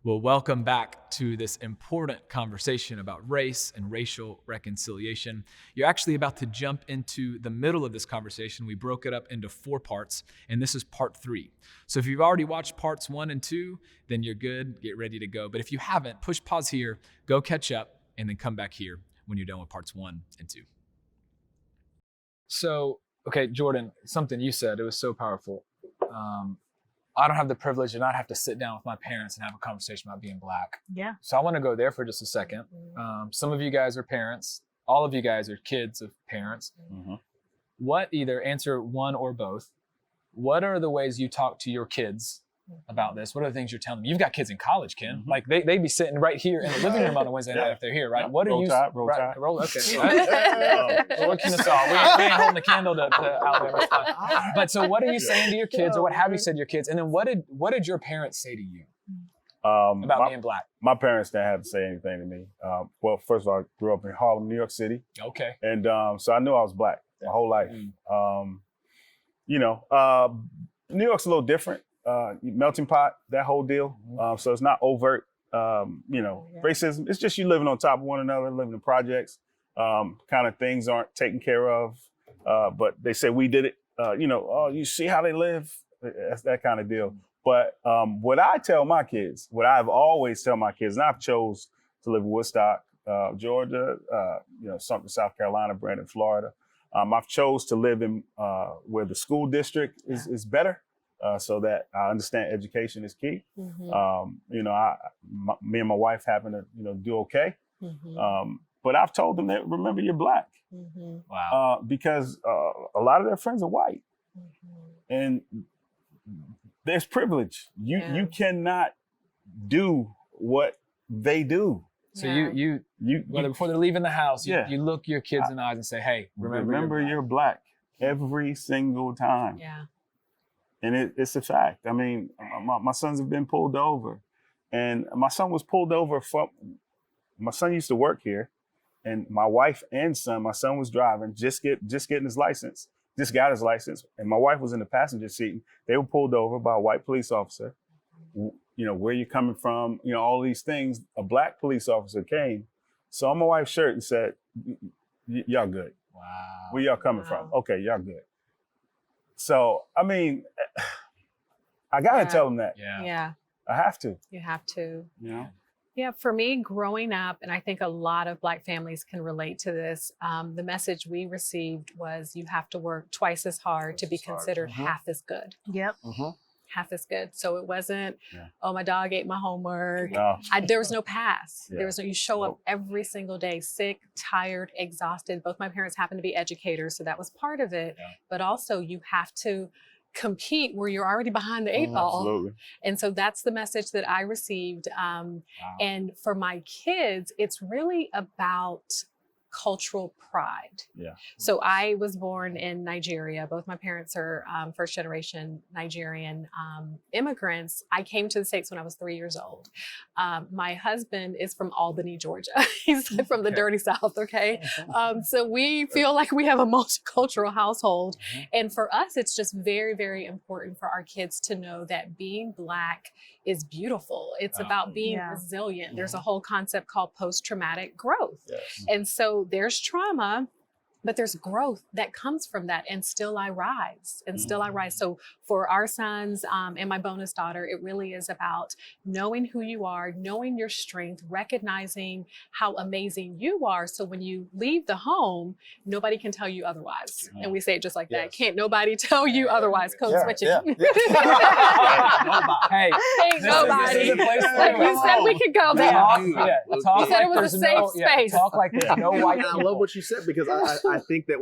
Well, welcome back to this important conversation about race and racial reconciliation. You're actually about to jump into the middle of this conversation. We broke it up into 4 parts, and this is part 3. So if you've already watched parts 1 and 2, then you're good, get ready to go. But if you haven't, push pause here, go catch up, and then come back here when you're done with parts 1 and 2. So, okay, Jordan, something you said, it was so powerful. I don't have the privilege to not have to sit down with my parents and have a conversation about being Black. Yeah. So I want to go there for just a second. Some of you guys are parents. All of you guys are kids of parents. Mm-hmm. What, either answer one or both, what are the ways you talk to your kids about this? What are the things you're telling them? You've got kids in college, Ken. Mm-hmm. Like they be sitting right here in the living room on a Wednesday night if they're here, right? Yeah. What are Roll you? Tide, roll right, Tide. roll. Okay. Lord Kennesaw. We ain't holding the candle to Alabama. It's fine. But so, what are you saying to your kids, or what have you said to your kids? And then what did your parents say to you about being Black? My parents didn't have to say anything to me. Well, first of all, I grew up in Harlem, New York City. Okay. And so I knew I was Black my whole life. New York's a little different. Melting pot, that whole deal. So it's not overt, racism. It's just you living on top of one another, living in projects. Kind of things aren't taken care of. But they say we did it. You see how they live? That's that kind of deal. But what I tell my kids, what I've always tell my kids, and I've chose to live in Woodstock, Georgia, Sumter, South Carolina, Brandon, Florida. I've chose to live in where the school district is better. So that I understand education is key. Me and my wife happen to, do okay. But I've told them that, remember, you're Black. Wow. Because a lot of their friends are white. And there's privilege. You cannot do what they do. So you before they're leaving the house, you look your kids in the eyes and say, hey, remember you're Black every single time. Yeah. And it's a fact. I mean, my sons have been pulled over, and my son was pulled over my son used to work here, and my wife and son, my son was driving, just getting his license, just got his license, and my wife was in the passenger seat. And they were pulled over by a white police officer. Where you coming from? All these things. A Black police officer came, saw my wife's shirt and said, y'all good. Wow. Where y'all coming from? Okay, y'all good. So, I mean, I got to tell them that. Yeah. I have to. You have to. Yeah, for me, growing up, and I think a lot of Black families can relate to this, the message we received was you have to work twice as hard to be considered half as good. Yep. Half as good. So it wasn't, oh, my dog ate my homework. No. There was no pass. Yeah. There was no, you show up every single day, sick, tired, exhausted. Both my parents happened to be educators, so that was part of it. Yeah. But also you have to compete where you're already behind the 8 ball. Absolutely. And so that's the message that I received. And for my kids, it's really about cultural pride. Yeah. So I was born in Nigeria. Both my parents are first generation Nigerian immigrants. I came to the States when I was 3 years old. My husband is from Albany, Georgia. He's from the dirty South, okay? So we feel like we have a multicultural household. And for us, it's just very, very important for our kids to know that being Black is beautiful. It's about being resilient. There's a whole concept called post-traumatic growth. Yes. And so there's trauma, but there's growth that comes from that. And still I rise, and still I rise. So for our sons and my bonus daughter, it really is about knowing who you are, knowing your strength, recognizing how amazing you are. So when you leave the home, nobody can tell you otherwise. And we say it just like that. Can't nobody tell you otherwise. Code switching. Hey, Ain't nobody. This is a place Like you said, we could go there. Talk You said it was a safe space. Talk like there's no white And I people. love what you said, because I think that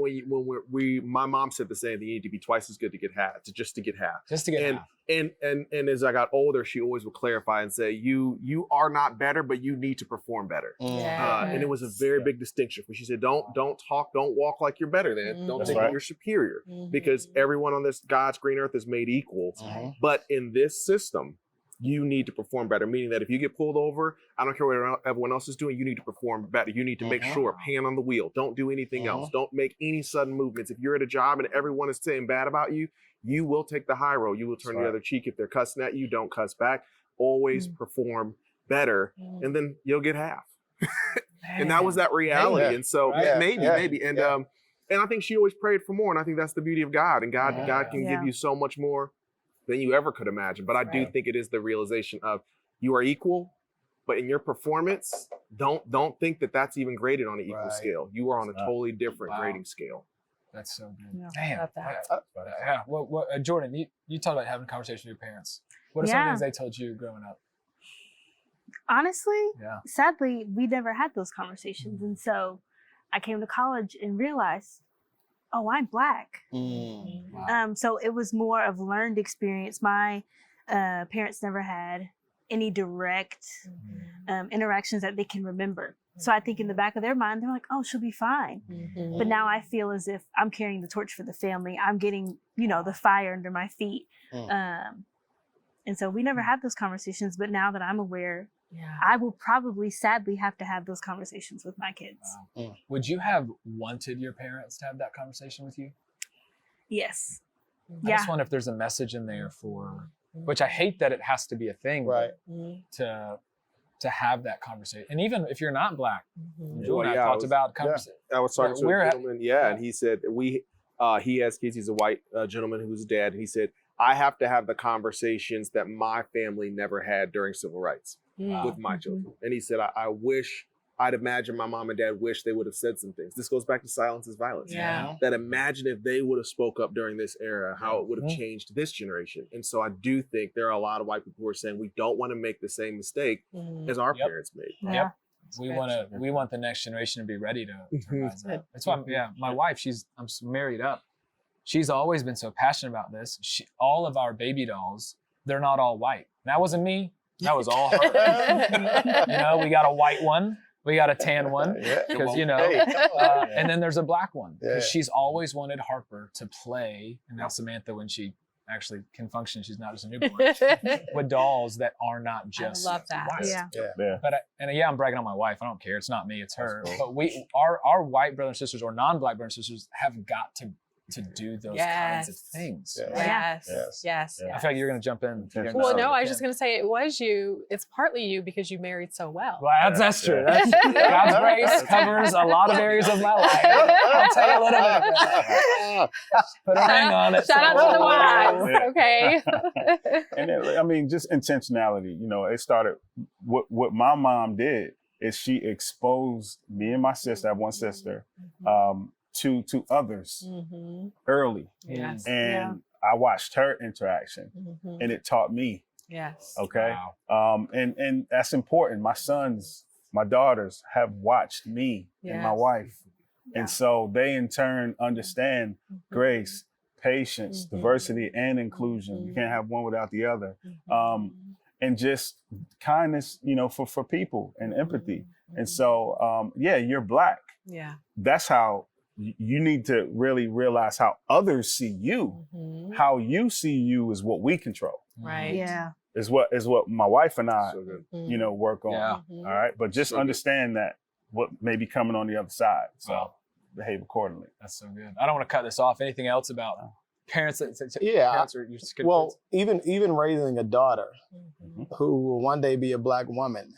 my mom said the same thing. You need to be twice as good to get half, just to get half. Just to get half. And as I got older, she always would clarify and say, you are not better, but you need to perform better. And it was a very big distinction. She said, don't talk, don't walk like you're better than. Don't think that you're superior, because everyone on this God's green earth is made equal. But in this system, you need to perform better, meaning that if you get pulled over, I don't care what everyone else is doing, you need to perform better. You need to make sure, hand on the wheel. Don't do anything else. Don't make any sudden movements. If you're at a job and everyone is saying bad about you, you will take the high road. You will turn the other cheek. If they're cussing at you, don't cuss back. Always perform better, and then you'll get half. And that was that reality. Maybe. And so Right. maybe. And and I think she always prayed for more. And I think that's the beauty of God. And God can give you so much more than you ever could imagine. But I do think it is the realization of you are equal, but in your performance, don't think that that's even graded on an equal scale. You are on a totally different grading scale. That's so good. Yeah, Damn. love that. Yeah. Well, Jordan, you talked about having a conversation with your parents. What are some things they told you growing up? Honestly, Yeah. sadly, we never had those conversations. And so I came to college and realized, oh, I'm Black. Wow. So it was more of learned experience. My parents never had any direct interactions that they can remember. So I think in the back of their mind, they're like, oh, she'll be fine. But now I feel as if I'm carrying the torch for the family. I'm getting, the fire under my feet. And so we never had those conversations. But now that I'm aware, I will probably sadly have to have those conversations with my kids. Wow. Would you have wanted your parents to have that conversation with you? Yes. I just wonder if there's a message in there for, which I hate that it has to be a thing, Right. to have that conversation. And even if you're not Black, Jordan and I I talked was- about conversation. I was talking to We're a at- gentleman, and he said he has kids. He's a white gentleman who's a dad, and he said, I have to have the conversations that my family never had during civil rights with my children. And he said, I'd imagine my mom and dad wish they would have said some things. This goes back to silence is violence. Yeah. That imagine if they would have spoke up during this era, how it would have changed this generation. And so I do think there are a lot of white people who are saying we don't want to make the same mistake as our parents made. Yeah. We want the next generation to be ready to rise up. That's why, my wife, I'm married up. She's always been so passionate about this. All of our baby dolls, they're not all white. That wasn't me. That was all her. We got a white one. We got a tan one. Because, and then there's a Black one. Because she's always wanted Harper to play, and now Samantha, when she actually can function, she's not just a newborn, with dolls that are not just I love that. white. Yeah. But I'm bragging on my wife. I don't care. It's not me. It's her. But our white brothers and sisters or non-Black brothers and sisters have got to do those kinds of things. Yes. I feel like you're going to jump in. Well, no, I was just going to say it was you. It's partly you because you married so well. Well, that's true. God's grace covers a lot of areas of my life. I'll tell you a little bit. Put a ring on it. Shout out to the wives, okay? And then, just intentionality. It started. What my mom did is she exposed me and my sister. I have one sister. To others early. Yes. And I watched her interaction and it taught me. Yes. Okay. Wow. And that's important. My daughters have watched me and my wife. And so they in turn understand grace, patience, diversity, and inclusion. You can't have one without the other. And just kindness, for people and empathy. And so, you're Black. Yeah. That's how you need to really realize how others see you. How you see you is what we control. Right. Yeah. Is what my wife and I, So work on. Yeah. All right. But just understand that what may be coming on the other side. So behave accordingly. That's so good. I don't want to cut this off. Anything else about parents? Yeah. Parents Well, even raising a daughter who will one day be a Black woman,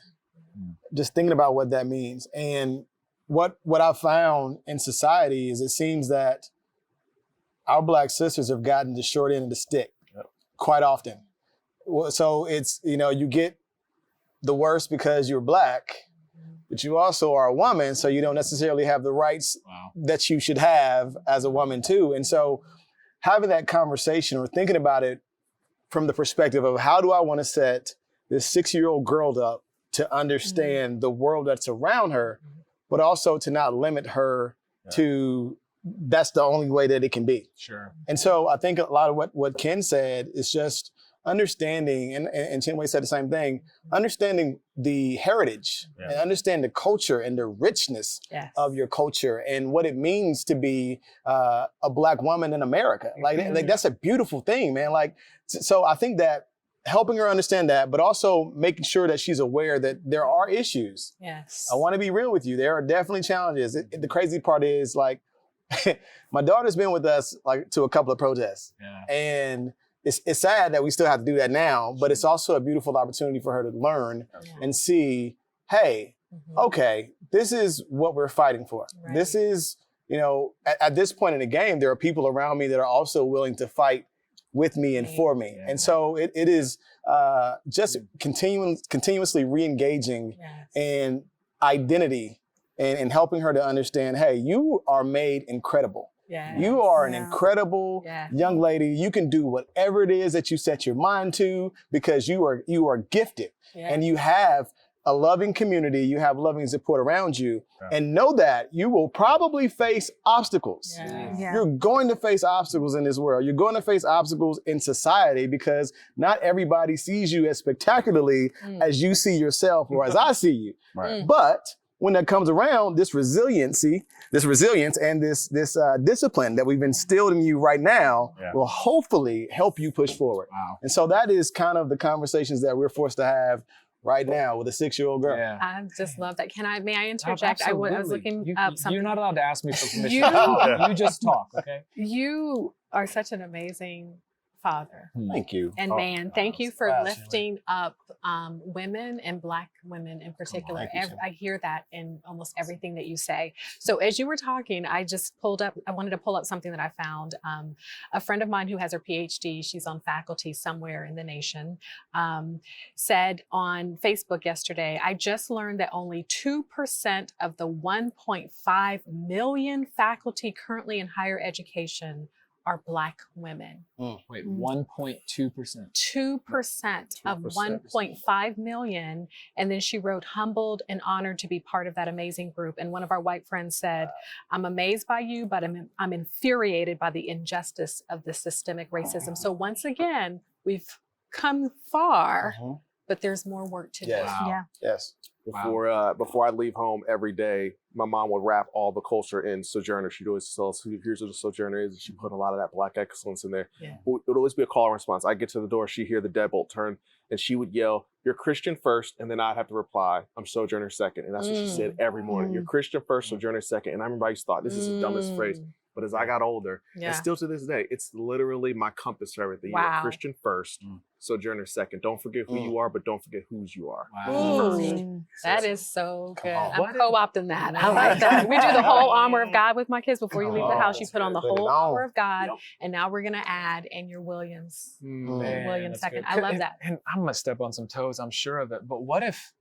just thinking about what that means. And what I found in society is it seems that our Black sisters have gotten the short end of the stick quite often. So it's, you get the worst because you're Black, but you also are a woman, so you don't necessarily have the rights that you should have as a woman too. And so having that conversation or thinking about it from the perspective of how do I want to set this 6-year-old girl up to understand the world that's around her, but also to not limit her to that's the only way that it can be. Sure. And so I think a lot of what Ken said is just understanding, and Chinwe said the same thing, understanding the heritage and understand the culture and the richness of your culture and what it means to be a Black woman in America. Like that's a beautiful thing, man. So I think that helping her understand that, but also making sure that she's aware that there are issues. Yes. I want to be real with you. There are definitely challenges. The crazy part is my daughter's been with us to a couple of protests. Yeah. And it's sad that we still have to do that now, but it's also a beautiful opportunity for her to learn and see, hey, okay, this is what we're fighting for. Right. This is, at this point in the game, there are people around me that are also willing to fight with me and for me. And so it is just continuously re-engaging in identity and helping her to understand, hey, you are made incredible. Yes. You are an incredible young lady. You can do whatever it is that you set your mind to because you are gifted and you have a loving community. You have loving support around you, and know that you will probably face obstacles. Yes. You're going to face obstacles in this world. You're going to face obstacles in society because not everybody sees you as spectacularly as you see yourself or as I see you. Right. But when that comes around, this resilience and this discipline that we've instilled in you right now will hopefully help you push forward. Wow. And so that is kind of the conversations that we're forced to have right now with a 6-year-old girl. Yeah. I just love that. May I interject? I was looking up something. You're not allowed to ask me for permission. You- You just talk, okay? You are such an amazing father Thank you. and man. Thank you for Passionately. lifting up women and Black women in particular. Thank you so much. I hear that in almost everything that you say. So as you were talking, I wanted to pull up something that I found. A friend of mine who has her PhD, she's on faculty somewhere in the nation, said on Facebook yesterday, I just learned that only 2% of the 1.5 million faculty currently in higher education are Black women. Wait, 1.2%. 2% of 1.5 million. And then she wrote, humbled and honored to be part of that amazing group. And one of our white friends said, I'm amazed by you, but I'm infuriated by the injustice of the systemic racism. So once again, we've come far, but there's more work to do. Yeah. Yes. Before I leave home every day, my mom would wrap all the culture in Sojourner. She'd always tell us, here's what a Sojourner is. And she put a lot of that Black excellence in there. Yeah. It would always be a call and response. I'd get to the door, she'd hear the deadbolt turn, and she would yell, you're Christian first, and then I'd have to reply, I'm Sojourner second. And that's what she said every morning. You're Christian first, Sojourner second. And I remember I used to thought, this is the dumbest phrase. But as I got older, and still to this day, it's literally my compass for everything. Wow. You're Christian first, Sojourner second. Don't forget who you are, but don't forget whose you are. Ooh, that is so good. I'm co-opting that. I like that. We do the whole armor of God with my kids. Before you leave the house, you put on the whole armor of God. And now we're going to add, and your Williams. Williams second. I love that. And I'm going to step on some toes, I'm sure of it. But what if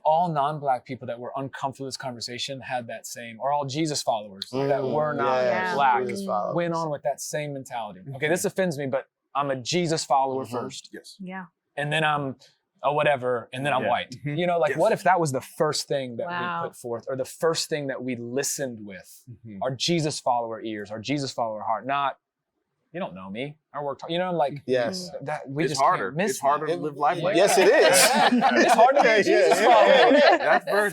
all non-Black people that were uncomfortable with this conversation had that same, or all Jesus followers that were not Black went on with that same mentality? Okay, this offends me, but I'm a Jesus follower first. Yes. Yeah. And then I'm a whatever, and then I'm white. What if that was the first thing that we put forth, or the first thing that we listened with? Our Jesus follower ears, our Jesus follower heart, not, you don't know me. I worked hard. I'm like, that we It's just harder. can't miss It's harder to live life like Yes, that. it is. It's hard to be a Jesus follower. That's very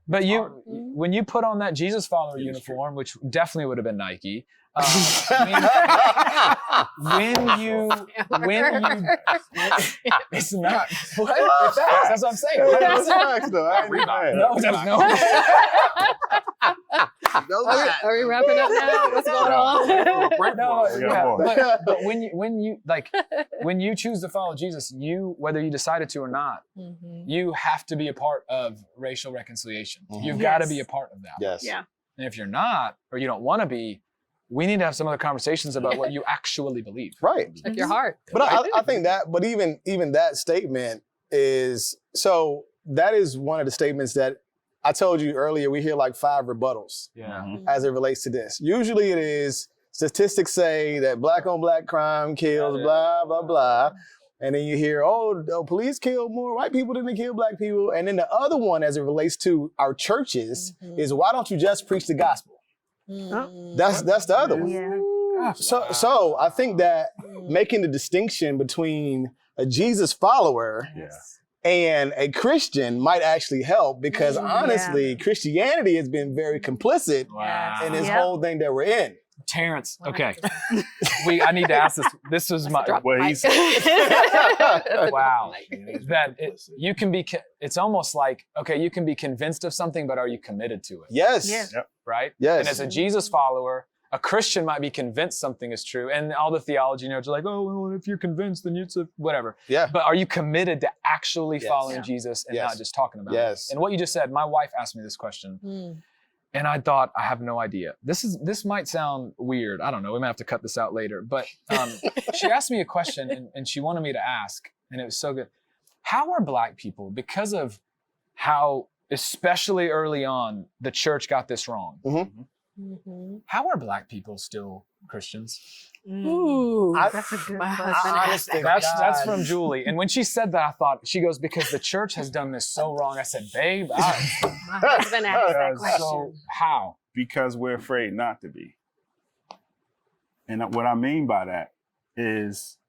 But when you put on that Jesus follower uniform, which definitely would have been Nike, when you it's not. What? That's what I'm saying. That's facts, though. I ain't mad. No. Are we wrapping up now? What's going on? But when you choose to follow Jesus, whether you decided to or not, you have to be a part of racial reconciliation. You've got to be a part of that. Yes. Yeah. And if you're not, or you don't want to be, we need to have some other conversations about what you actually believe. Right. Like your heart. But I think that, but even that statement is, so that is one of the statements that I told you earlier, we hear like 5 rebuttals as it relates to this. Usually it is, statistics say that Black on Black crime kills, blah, blah, blah. And then you hear, police kill more white people than they kill Black people. And then the other one, as it relates to our churches, is why don't you just preach the gospel? That's the other one. Yeah. So I think that making the distinction between a Jesus follower and a Christian might actually help, because honestly, Christianity has been very complicit in this whole thing that we're in. Terrence, okay. I need to ask this. This was my... Wow. You can be... It's almost like, okay, you can be convinced of something, but are you committed to it? Yes. Yeah. Right? Yes. And as a Jesus follower, a Christian might be convinced something is true, and all the theology nerds are like, oh, well, if you're convinced, then it's whatever. Yeah. But are you committed to actually Yes. following Yeah. Jesus and Yes. not just talking about Yes. it? And what you just said, my wife asked me this question, and I thought, I have no idea. This might sound weird. I don't know. We might have to cut this out later. But she asked me a question, and she wanted me to ask, and it was so good. How are Black people, because of how, especially early on, the church got this wrong, how are Black people still Christians? Ooh, That's a good my question. husband asked that That's question. from Julie. And when she said that, I thought, she goes, because the church has done this so wrong. I said, babe, My husband asked that question. so how? Because we're afraid not to be. And what I mean by that is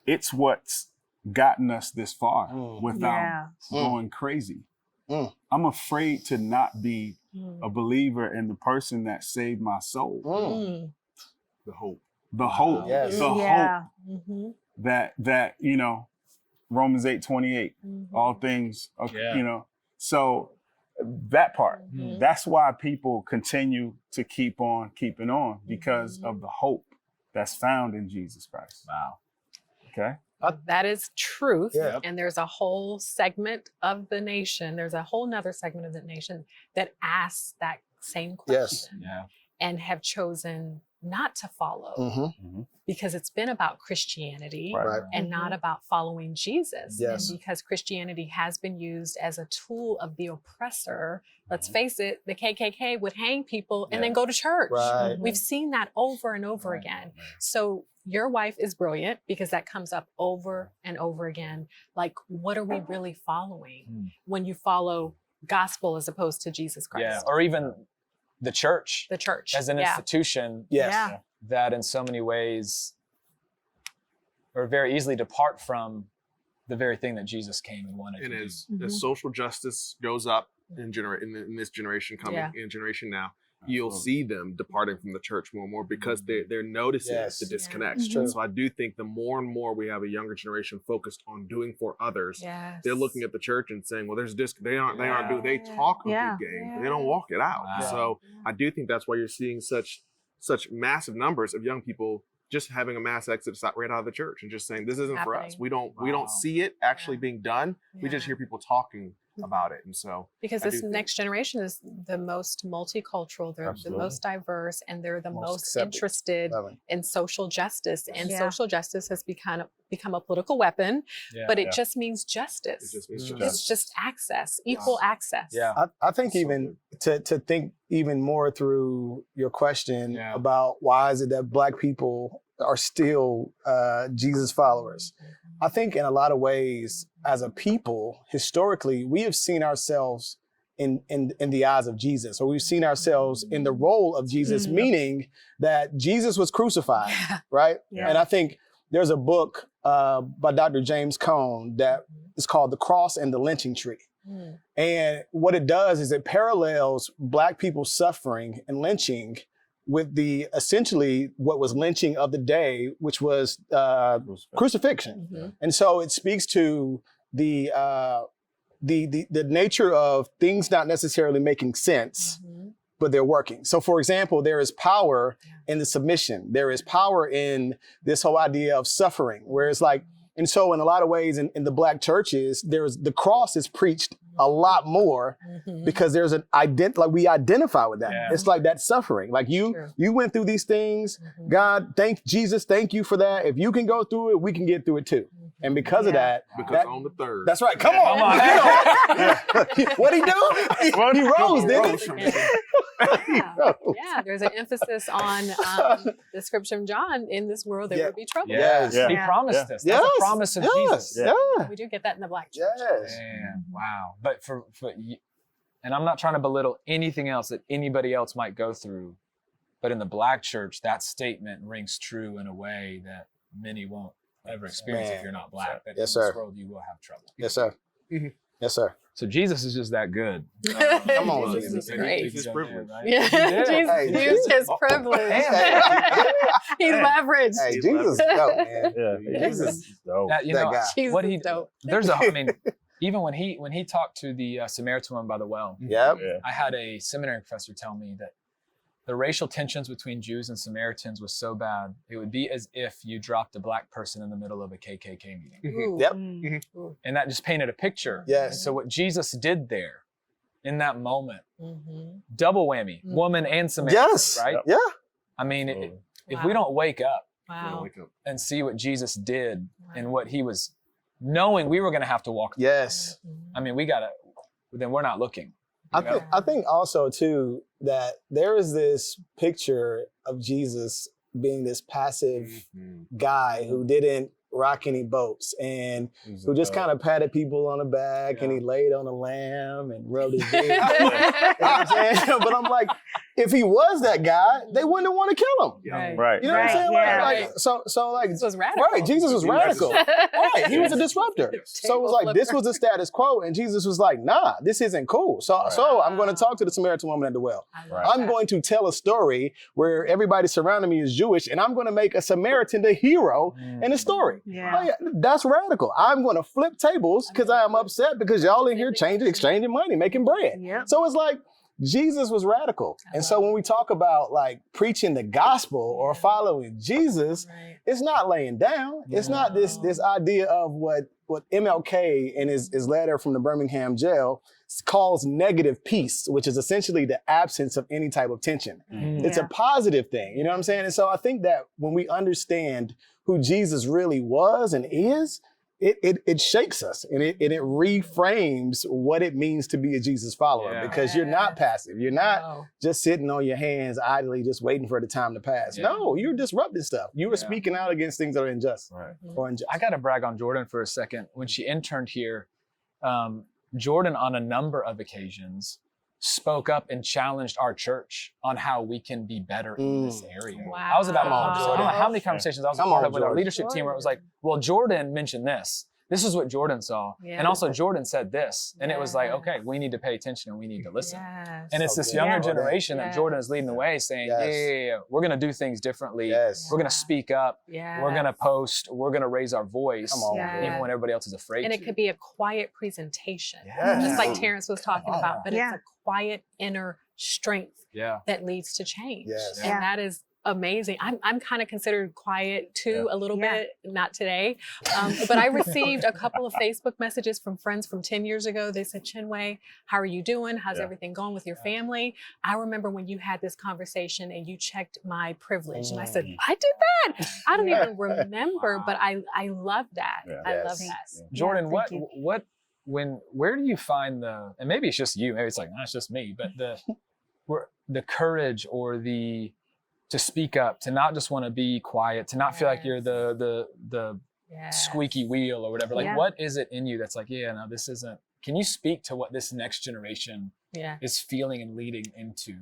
it's what's gotten us this far without Yeah. going crazy. Mm. I'm afraid to not be a believer in the person that saved my soul. The hope. The hope. Yes. The Yeah. hope that you know, Romans 8:28, all things are, Yeah. you know. So that part, that's why people continue to keep on keeping on, because of the hope that's found in Jesus Christ. Wow. Okay. That is truth. Yeah. And there's a whole segment of the nation, there's a whole nother segment of the nation that asks that same question Yeah. and have chosen not to follow Mm-hmm. because it's been about Christianity Right. and not about following Jesus. Yes. And because Christianity has been used as a tool of the oppressor, let's face it, the KKK would hang people and then go to church. Right. We've seen that over and over again. So your wife is brilliant because that comes up over and over again. Like, what are we really following when you follow gospel as opposed to Jesus Christ? Yeah. Or even the church The church. as an institution Yes. Yeah. that in so many ways or very easily depart from the very thing that Jesus came and wanted And to do. as social justice goes up in this generation coming, Yeah. in generation now, you'll see them departing from the church more and more because they're noticing Yes. the disconnect. It's true. So I do think the more and more we have a younger generation focused on doing for others, Yes. they're looking at the church and saying, well, there's they aren't doing, they Yeah. talk a Yeah. good game, but they don't walk it out. Wow. So I do think that's why you're seeing such massive numbers of young people just having a mass exodus right out of the church and just saying, this isn't for us. Happening. We don't Wow. see it actually Yeah. being done. We just Yeah. hear people talking about it. And so Because I this do think- next generation is the most multicultural, they're Absolutely. the most diverse, and they're the Most most accepted. interested Love it. in social justice. And Yeah. social justice has become a political weapon, Yeah. but it Yeah. just means justice. it just means Mm. It's just access, equal access. Yeah. I think So even to think even more through your question Yeah. about why is it that Black people are still Jesus followers. I think in a lot of ways, as a people, historically, we have seen ourselves in the eyes of Jesus, or we've seen ourselves in the role of Jesus, meaning that Jesus was crucified, right? Yeah. And I think there's a book by Dr. James Cone that is called The Cross and the Lynching Tree. Mm. And what it does is it parallels Black people's suffering and lynching with the essentially what was lynching of the day, which was crucifixion. Mhm. And so it speaks to the nature of things not necessarily making sense, Mhm. but they're working. So for example, there is power in the submission. There is power in this whole idea of suffering, where it's like, and so in a lot of ways in the Black churches, the cross is preached a lot more Mhm. because there's an like we identify with that. Yeah. It's like that suffering. Like True. you went through these things. Mhm. God, thank Jesus, thank you for that. If you can go through it, we can get through it too. And because of Yeah. that, because on the third. that's right. Come on. What'd he do? He rose, didn't he? Yeah, there's an emphasis on the scripture of John, in this world there Yeah. would be trouble. Yes. Yeah. He Yeah. promised Yeah. us. That's Yes. a promise of Yes. Jesus. Yeah. We do get that in the Black church. Yes. Man, wow. But and I'm not trying to belittle anything else that anybody else might go through, but in the Black church, that statement rings true in a way that many won't ever experience if Man. you're not Black. That Yes, in this sir. world you will have trouble. Yes, sir. Yes, sir. So Jesus is just that good. Come on, Jesus Jesus. is great. It's his privilege. Right? Yeah, did. Jesus Hey, used Jesus. his privilege. Hey. He's leveraged. Hey, Jesus, go, man. Yeah. Jesus. Dope. That, you That know, guy. Jesus what he is dope. there's a I mean, even when he talked to the Samaritan woman by the well, Yep. Yeah. I had a seminary professor tell me that the racial tensions between Jews and Samaritans was so bad, it would be as if you dropped a black person in the middle of a KKK meeting. Ooh. Yep. Mm. And that just painted a picture. Yes. And so what Jesus did there in that moment, Mhm. double whammy, Mhm. woman and Samaritan, Yes. right? Yeah. I mean, Absolutely. if Wow. we don't wake up Wow. Wake up. and see what Jesus did Wow. and what he was knowing we were going to have to walk through. Yes. I mean, then we're not looking. I think also too that there is this picture of Jesus being this passive guy who didn't rock any boats and who just kind of patted people on the back and he laid on a lamb and rubbed his beard. You know what I'm saying? But I'm like, if he was that guy, they wouldn't want to kill him. Right. Right. You know what I'm Right, saying? yeah. Like, so like, This was radical. right? Jesus was radical. Right, he was a disruptor. So it was like this was the status quo, and Jesus was like, "Nah, this isn't cool." So I'm going to talk to the Samaritan woman at the well. I'm going to tell a story where everybody surrounding me is Jewish, and I'm going to make a Samaritan the hero in the story. Yeah. Oh, yeah, that's radical. I'm going to flip tables because I am upset because y'all in here exchanging money, making bread. Yep. So it's like Jesus was radical. And so when we talk about like preaching the gospel or following Jesus, Right. it's not laying down. It's not this idea of what MLK in his letter from the Birmingham jail calls negative peace, which is essentially the absence of any type of tension. It's a positive thing, you know what I'm saying? And so I think that when we understand who Jesus really was and is, it shakes us and it reframes what it means to be a Jesus follower because you're not passive. You're not just sitting on your hands idly, just waiting for the time to pass. No, you're disrupting stuff. You were speaking out against things that are unjust or unjust. I got to brag on Jordan for a second. When she interned here, Jordan on a number of occasions spoke up and challenged our church on how we can be better in this area. Wow. I was about to Come on, I don't know how many Jordan. conversations I was a Come part on, of with our Jordan. leadership team where it was like, well, Jordan mentioned this. This is what Jordan saw. Yeah. And also Jordan said this. And it was like, Yeah. okay, we need to pay attention and we need to listen. Yes. And it's So this good. younger Yeah. generation that Yes. Jordan is leading the way saying, Yes. we're going to do things differently. Yes. We're going to speak up. Yes. We're going to post. We're going to raise our voice. Come on, Yeah. Even when everybody else is afraid And to. it could be a quiet presentation, Yes. just like Terrence was talking about, but Yeah. it's a quiet inner strength Yeah. that leads to change. Yes. And Yeah. that is amazing. I'm kind of considered quiet too, a little Yeah. bit, not today. But I received a couple of Facebook messages from friends from 10 years ago. They said, Chinwe, how are you doing? How's everything going with your family? I remember when you had this conversation and you checked my privilege. And I said, I did that. I don't even remember, but I love that. Yeah. I Yes. love that. Jordan, thank you. where do you find and maybe it's just you, maybe it's like, no, it's just me, but the courage or to speak up, to not just want to be quiet, to not feel like you're the Yes. squeaky wheel or whatever. Like, Yeah. what is it in you that's like, yeah, no, this isn't, can you speak to what this next generation Yeah. is feeling and leaning into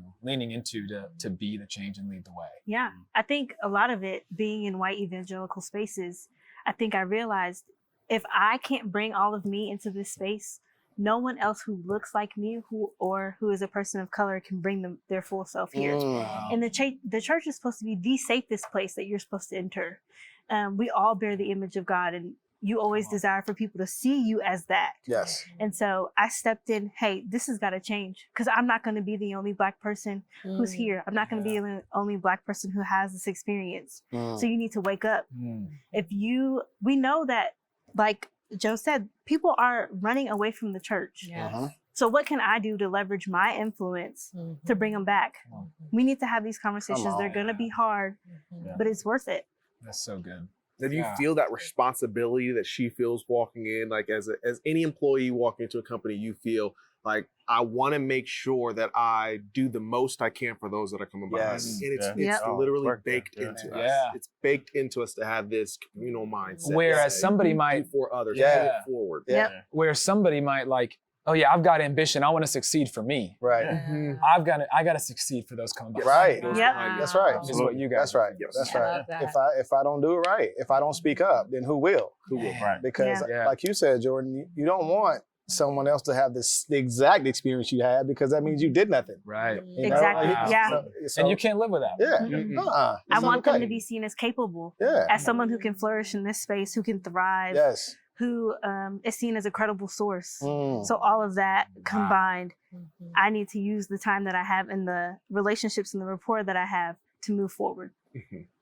to be the change and lead the way? Yeah, I think a lot of it being in white evangelical spaces, I think I realized if I can't bring all of me into this space, no one else who looks like me who is a person of color can bring their full self here. And the church is supposed to be the safest place that you're supposed to enter. We all bear the image of God, and you always desire for people to see you as that. Yes. And so I stepped in, hey, this has got to change because I'm not going to be the only Black person who's here. I'm not going to be the only Black person who has this experience. So you need to wake up. We know that, like Joe said, people are running away from the church. Yes. So what can I do to leverage my influence to bring them back? We need to have these conversations. They're going to be hard, but it's worth it. That's so good. Now, do you feel that responsibility that she feels walking in, like as any employee walking into a company, you feel like I want to make sure that I do the most I can for those that are coming behind me. And it's literally baked into us. Yeah. It's baked into us to have this communal mindset. Whereas somebody might, for others, Yeah. pay it forward. Yep. where somebody might like, oh yeah, I've got ambition. I want to succeed for me. Right. I got to succeed for those coming behind. Right. Those Yep. behind you. That's right. Which is what you guys. That's right. Yes. That's I right. love that. If I don't do it right, if I don't speak up, then who will? Who will? Right. Because Yeah. like you said, Jordan, you don't want someone else to have the exact experience you had because that means you did nothing. Right. You know? Exactly. Wow. Yeah. So- And you can't live with that. Yeah. Mhm. It's I want okay. them to be seen as capable, Yeah. as someone who can flourish in this space, who can thrive, Yes. who is seen as a credible source. Mm. So all of that combined, Mhm. I need to use the time that I have and the relationships and the rapport that I have to move forward.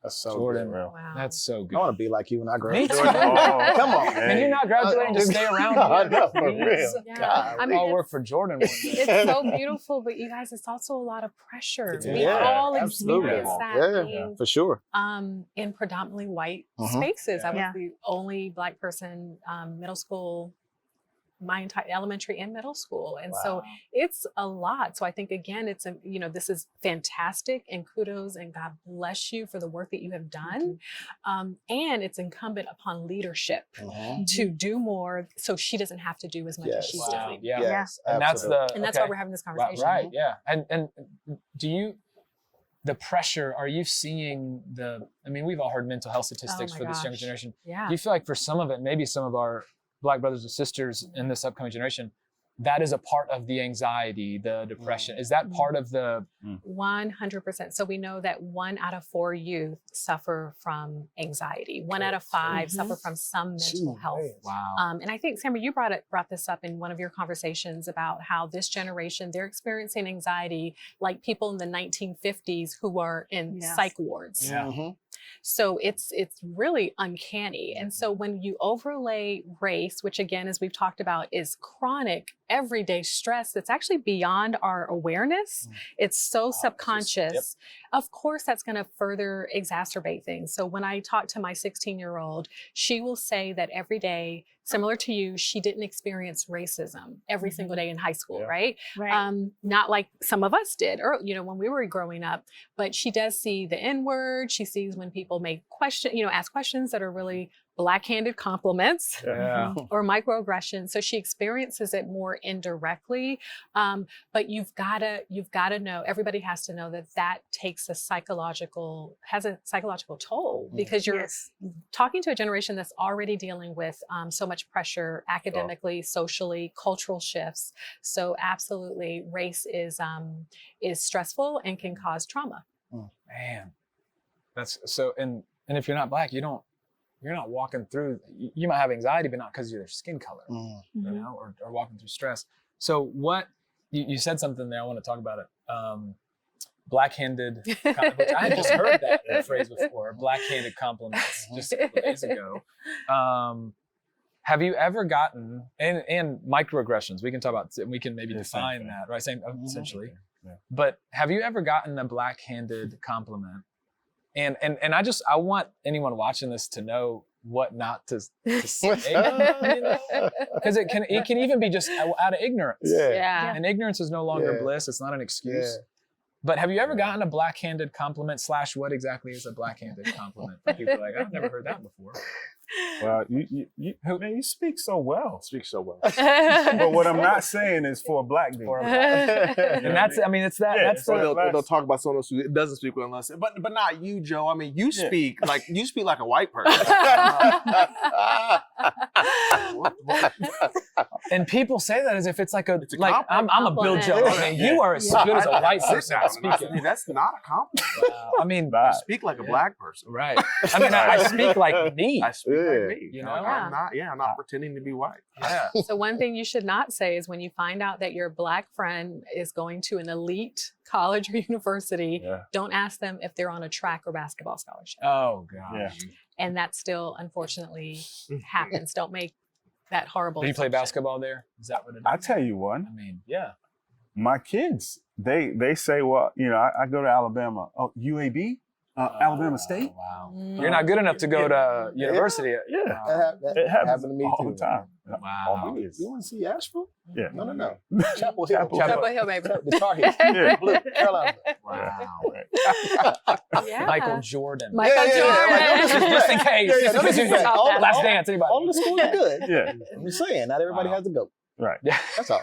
That's so Jordan, good. Real. Wow. that's so I good. want to be like you when I grow Me up. too. Oh, Come on. man. Can you not graduate and just stay around here? I know, for Please? real. Yeah. God, I mean, I'll work it's- for Jordan one day. It's so beautiful, but you guys, it's also a lot of pressure. We Yeah, all absolutely. experience that Yeah, being for sure. in predominantly white Mhm. spaces. I was Yeah. the only Black person, middle school, my entire elementary and middle school. And so it's a lot. So I think, again, it's, this is fantastic, and kudos and God bless you for the work that you have done. And it's incumbent upon leadership Mhm. to do more so she doesn't have to do as much as Yes. she's Wow. doing. Yeah. Yes, And that's absolutely. the And that's okay. why we're having this Wow, conversation. right, yeah. And do you, the pressure, are you seeing we've all heard mental health statistics my for this younger gosh. generation. Yeah. Do you feel like for some of it, maybe some of our Black brothers and sisters in this upcoming generation, that is a part of the anxiety, the depression? Is that part of the 100%. So we know that 1 out of 4 youth suffer from anxiety. 1 out of 5 suffer from some mental health. wow? And I think, Samara, you brought this up in one of your conversations about how this generation, they're experiencing anxiety like people in the 1950s who are in Yes. psych wards. Yeah. Mhm. So it's really uncanny. And so when you overlay race, which again, as we've talked about, is chronic everyday stress that's actually beyond our awareness, it's so subconscious. Of course, that's going to further exacerbate things. So when I talk to my 16-year-old, she will say that every day, similar to you, she didn't experience racism every single day in high school, right? Right. Not like some of us did, or when we were growing up. But she does see the N-word. She sees when people ask questions that are really Black-handed compliments Yeah. or microaggressions. So she experiences it more indirectly. But you've got to know. Everybody has to know that takes a psychological toll, because you're Yes. talking to a generation that's already dealing with so much pressure academically, socially, cultural shifts. So absolutely, race is stressful and can cause trauma. Man, that's so. And if you're not Black, you're not walking through. You might have anxiety, but not because of your skin color, Mm. or walking through stress. So what you said something there. I want to talk about it. Black-handed, which I had just heard that phrase before. Black-handed compliments just a couple days ago. Have you ever gotten and microaggressions? We can talk about. We can maybe define that, right? Same, essentially. Yeah. But have you ever gotten a black-handed compliment? And I want anyone watching this to know what not to say, because it can even be just out of ignorance. Yeah. And ignorance is no longer Yeah. bliss. It's not an excuse. Yeah. But have you ever gotten a black-handed compliment / what exactly is a black-handed compliment? For people like, I've never heard that before. Well, you speak so well. Speak so well. But what I'm not saying is for a Black dude. For a black- and that's it's that. Yeah, that's so the, They'll talk about someone else who doesn't speak well unless, but not you, Joe. I mean, you speak like a white person. and people say that as if it's like a compliment. I'm a Bill Joe. I mean, you are as good as a white person at speaking. That's not a compliment. I mean, Nah. Speak like a Black person. right. I mean, I speak like me. I speak like me. You know? I'm not pretending to be white. Yeah. So one thing you should not say is when you find out that your Black friend is going to an elite college or university, don't ask them if they're on a track or basketball scholarship. Oh God. Yeah. And that still unfortunately happens. Don't make that horrible Did you play assumption. basketball there? Is that what it is? I tell you one. I mean, yeah. My kids, they say, well, I go to Alabama. Oh, UAB? Alabama State? Wow. Mm. You're not good enough to go to university. Yeah. Wow. It happens happened to me all too. the time. Wow. Always. You want to see Asheville? Yeah. No. Chapel Hill. Chapel Hill, baby. The Tar Heels. Yeah. Blue. Carolina. Wow. Yeah. Michael Jordan. Michael Yeah, Jordan. yeah, yeah. Just in case. Yeah, Just in no case you- disrespect. All- Last all- dance. Anybody? All the schools are good. Yeah. I'm just saying, not everybody Wow. has to go. Right. Yeah. That's all.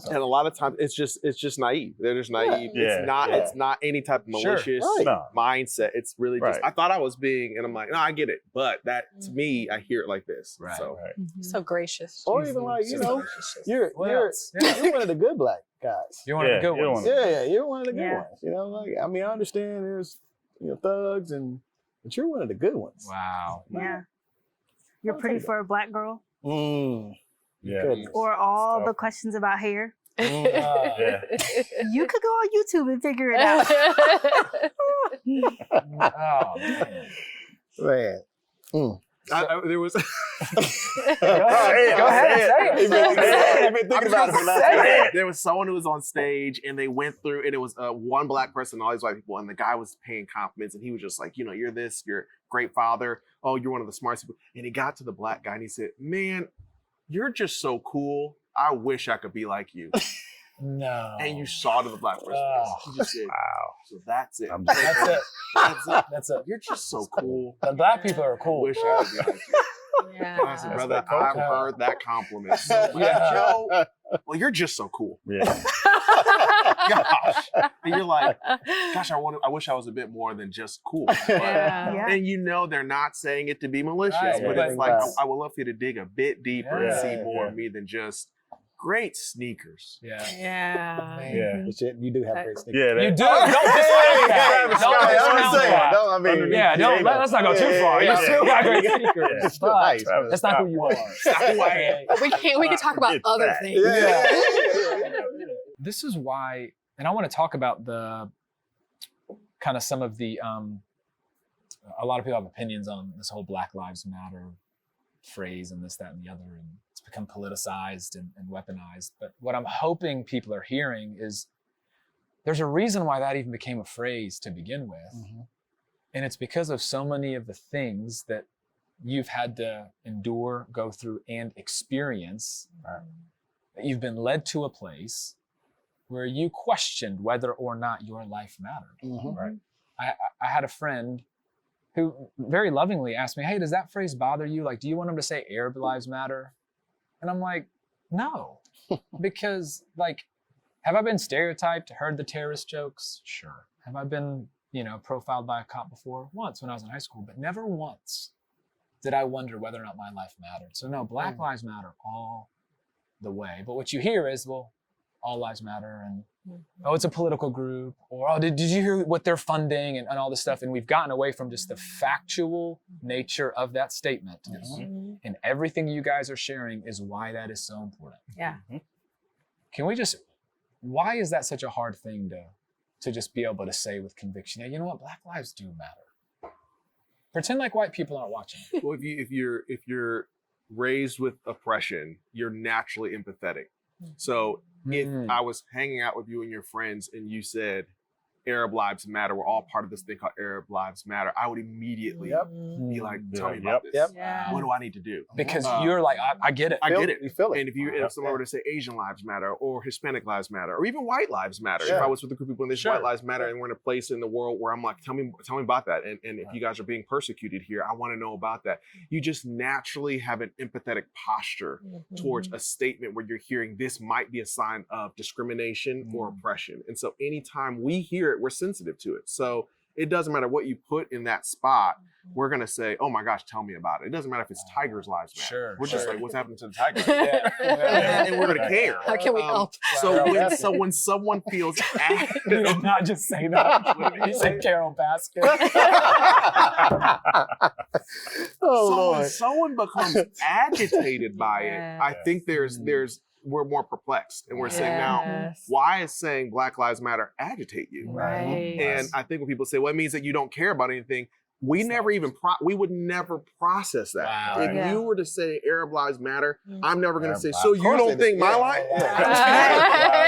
And a lot of times it's just naive. They're just naive. Yeah. It's not any type of Sure. malicious Right. No. mindset. It's really just Right. I thought I was being, and I'm like, no, I get it. But that to me, I hear it like this. Right. So So gracious. Or even like, you're What else? Yeah. you're one of the good Black guys. You're one of the good you're ones. one of Yeah, you're one of the good Yeah. ones. I mean, I understand there's thugs but you're one of the good ones. Wow. Yeah. You're pretty for a Black girl. Yeah. Or all Stuff. the questions about hair. Yeah. You could go on YouTube and figure it out. Oh, man. Man. There was. Go ahead, say it. I've been thinking about it for last There was someone who was on stage and they went through, and it was one black person and all these white people, and the guy was paying compliments, and he was just like, you know, you're this, you're a great father. Oh, you're one of the smartest people. And he got to the black guy and he said, man, you're just so cool. I wish I could be like you. No. And you saw to the black person. He just said, Wow. so that's it. I'm That's it. That's it. That's it. You're just so cool. The black people are I cool. wish I could be like you. I said, Yeah. brother, cool. I've heard that compliment. So much. Yeah. Joe, well, you're just so cool. Yeah. Gosh. And you're like, gosh, I wish I was a bit more than just cool. But- Yeah. And you know they're not saying it to be malicious, Right, but but- it's like, I would love for you to dig a bit deeper and Yeah. see more Yeah. of me than just great sneakers. Yeah. Yeah. Yeah. You do have great sneakers. Yeah. You that- do. Don't discount that. Travis Don't Scott, discount I'm saying, that. no, I mean, Yeah, don't. Let's not go too Yeah, far. yeah, You yeah. still got great Yeah. sneakers. It's But nice. Travis that's not Scott. who you are. That's who I am. We can talk Forget about other that. things. This is why, and I want to talk about the kind of some of the, a lot of people have opinions on this whole Black Lives Matter phrase and this, that, and the other, and it's become politicized and weaponized. But what I'm hoping people are hearing is there's a reason why that even became a phrase to begin with. Mm-hmm. And it's because of so many of the things that you've had to endure, go through, and experience. That you've been led to a place where you questioned whether or not your life mattered. Mhm. Right? I had a friend who very lovingly asked me, hey, does that phrase bother you? Like, do you want him to say Arab lives matter? And I'm like, no, because like, have I been stereotyped, heard the terrorist jokes? Sure. Have I been, profiled by a cop before? Once when I was in high school, but never once did I wonder whether or not my life mattered. So no, Black Lives Matter all the way. But what you hear is, well, all lives matter, and oh, it's a political group, or oh, did you hear what they're funding and all this stuff? And we've gotten away from just the factual nature of that statement. And everything you guys are sharing is why that is so important. Yeah. Can we just, why is that such a hard thing to just be able to say with conviction? Yeah, you know what, Black lives do matter. Pretend like white people aren't watching. Well, if you're raised with oppression, you're naturally empathetic. So if I was hanging out with you and your friends and you said Arab lives matter, we're all part of this thing called Arab lives matter, I would immediately be like, tell me about this. Yeah. What do I need to do? Because you're like, I get it. I get it. You feel it. And if someone were to say Asian lives matter or Hispanic lives matter or even white lives matter, if I was with a group of people and they say white lives matter and we're in a place in the world where I'm like, tell me about that. And if you guys are being persecuted here, I want to know about that. You just naturally have an empathetic posture towards a statement where you're hearing this might be a sign of discrimination or oppression. And so anytime we hear it, we're sensitive to it. So it doesn't matter what you put in that spot. We're going to say, oh my gosh, tell me about it. It doesn't matter if it's Tigers lives matter. Sure, We're just sure. like, what's happening to the Tigers? Yeah. And we're going to care. How can we help? So when someone feels You did not just say that. You said Carol Baskin. Lord. someone becomes agitated by it, I think we're more perplexed, and we're saying now, why is saying Black Lives Matter agitate you? Right. And I think when people say, well, it means that you don't care about anything, we would never process that. Wow. If you were to say Arab lives matter, I'm never going to say, Arab so lives you don't think my life?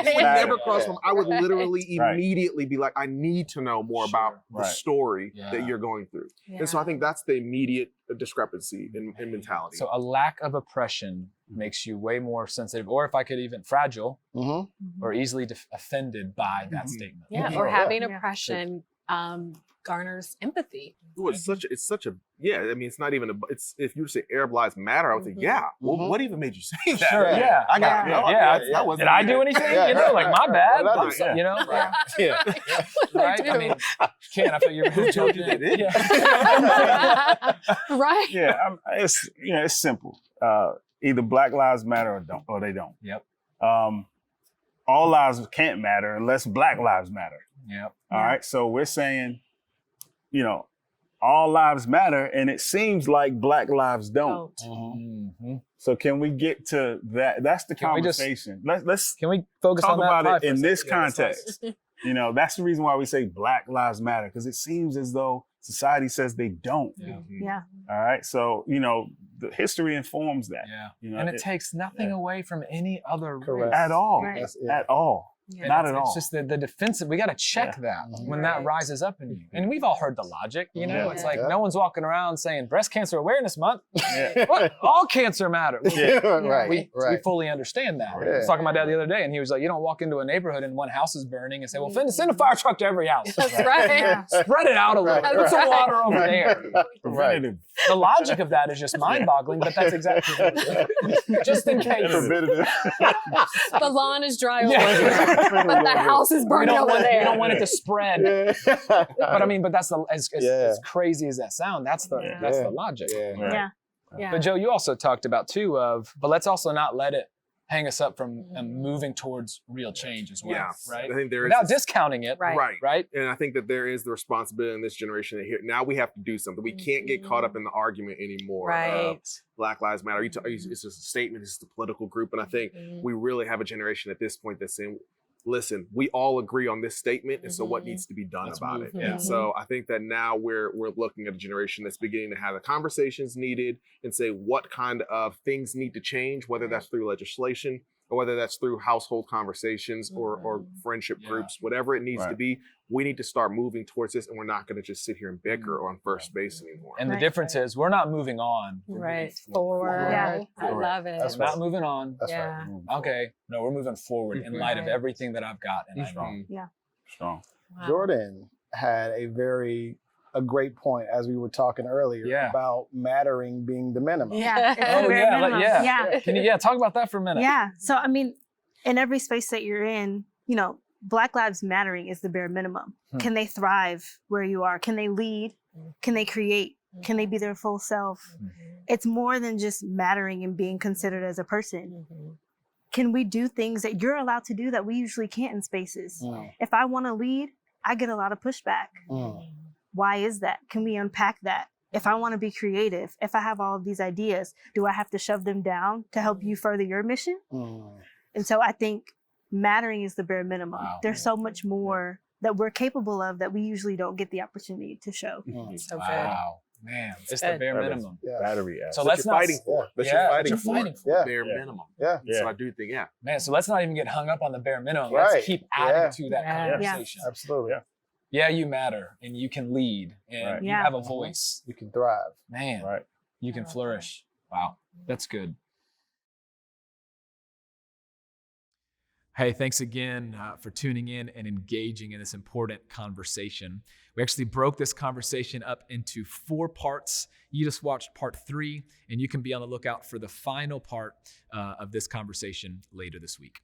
It would never cross from. I would literally immediately be like, I need to know more about the story that you're going through. And so I think that's the immediate discrepancy in mentality. So a lack of oppression makes you way more sensitive, or if I could even fragile, or easily offended by that statement. Yeah. Or having oppression garners empathy. Ooh, it's such a I mean, it's not even if you say Arab lives matter, I would say, well, what even made you say that? Sure, yeah. I got that wasn't Did I do anything? Like my bad. Right? I mean, Ken, I feel you're who told you that? Right. Yeah, it's simple. Either Black Lives Matter or they don't. Yep. All lives can't matter unless Black Lives matter. Yep. All right. So we're saying, all lives matter, and it seems like Black lives don't. So can we get to that? That's the conversation. Let's Can we focus talk on that about pie it for a in second? this context. You know, that's the reason why we say Black lives matter, because it seems as though society says they don't. Yeah. All right. So, you know, the history informs that. Yeah. You know, And it takes nothing away from any other Correct. race. at all. Right. At all. Yeah. Not it's, at all. It's just the defensive. We got to check that when that Right. rises up in you. And we've all heard the logic, you know? Yeah. It's like Yeah. no one's walking around saying Breast Cancer Awareness Month. Yeah. What? All cancer matters. Right. We right. fully understand that. Yeah. I was talking to my dad the other day, and he was like, you don't walk into a neighborhood and one house is burning and say, well, send a fire truck to every house. That's right. Yeah. Spread it out a little. Right. Put some Right. water over there. Preventative. The logic of that is just mind-boggling, but that's exactly what it is. Just in case. Preventative. The lawn is dry over Yeah. here, but the house is We burning don't, over want, there. we don't want it to spread. But I mean, but that's as Yeah. crazy as that sound, that's the Yeah. logic. Yeah. Right. Yeah. Yeah. But Joe, you also talked about too but let's also not let it hang us up from moving towards real change as well. Yeah. Right. I think there is Without discounting it. Right. Right. And I think that there is the responsibility in this generation that here now we have to do something. We can't get caught up in the argument anymore. Right. Black Lives Matter. It's just a statement. It's just a political group, and I think we really have a generation at this point that's saying, "Listen, we all agree on this statement, and so what needs to be done Let's about move. it?" Yeah. And so I think that now we're looking at a generation that's beginning to have the conversations needed and say what kind of things need to change, whether that's through legislation or whether that's through household conversations or friendship groups, whatever it needs to Right. be. We need to start moving towards this, and we're not going to just sit here and bicker on first base anymore. And the Right. difference is we're not moving on. We're Right. moving Forward. Yeah. I love it. That's We're not moving on. That's yeah. right. Okay. No, we're moving forward in light of Right. everything that I've got. And I know. Mhm. Strong. Wow. Jordan had a great point as we were talking earlier Yeah. about mattering being the minimum. Yeah. It's the Oh, bare yeah, minimum. yeah. Yeah. Can you talk about that for a minute? Yeah. So, I mean, in every space that you're in, you know, Black Lives Mattering is the bare minimum. Can they thrive where you are? Can they lead? Can they create? Can they be their full self? It's more than just mattering and being considered as a person. Can we do things that you're allowed to do that we usually can't in spaces? Mm. If I want to lead, I get a lot of pushback. Mm. Why is that? Can we unpack that? If I want to be creative, if I have all of these ideas, do I have to shove them down to help you further your mission? Mm. And so I think mattering is the bare minimum. Wow. There's so much more that we're capable of that we usually don't get the opportunity to show. Mm. So good. Wow. Man, it's the good. bare That is minimum. Yeah. Battery ass. So That let's you're not fighting for. That Yeah, you're that fighting you're for. fighting for. Yeah. Bare Yeah. minimum. Yeah. Yeah. So I do think, Man, so let's not even get hung up on the bare minimum. Right. Let's keep adding Yeah. to that Yeah. conversation. Absolutely. Yeah. Yeah, you matter and you can lead and Right. you Yeah. have a voice. You can thrive. Man, Right. you can flourish. Wow, that's good. Hey, thanks again for tuning in and engaging in this important conversation. We actually broke this conversation up into 4 parts. You just watched part 3, and you can be on the lookout for the final part of this conversation later this week.